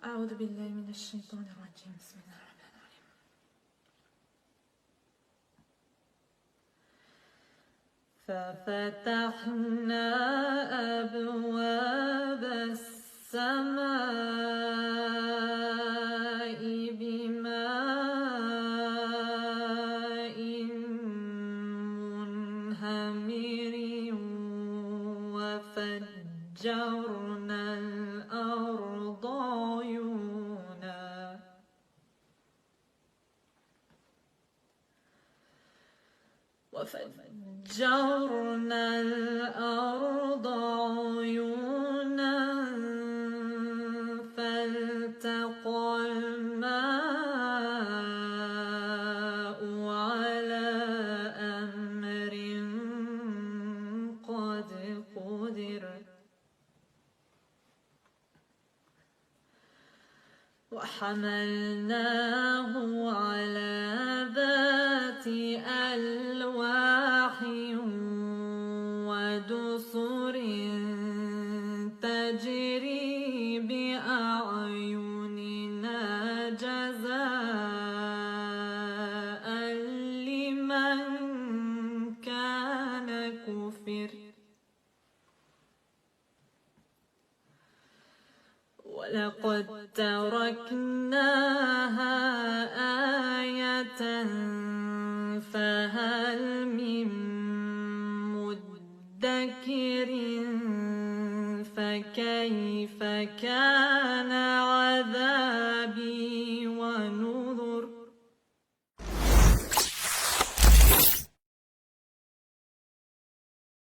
أعوذ بالله من الشيطان الرجيم. بسم الله الرحمن الرحيم. ففتحنا أبواب السماء بماء منهمر وفجرنا الأرض عيونا فالتقى الماء على أمر قد قدر وحملناه على ذات ألواح ودسر تجري بأعيننا جزاء لمن كان كفر ولقد تركناها آية فهل من مدكر فكيف كان عذابي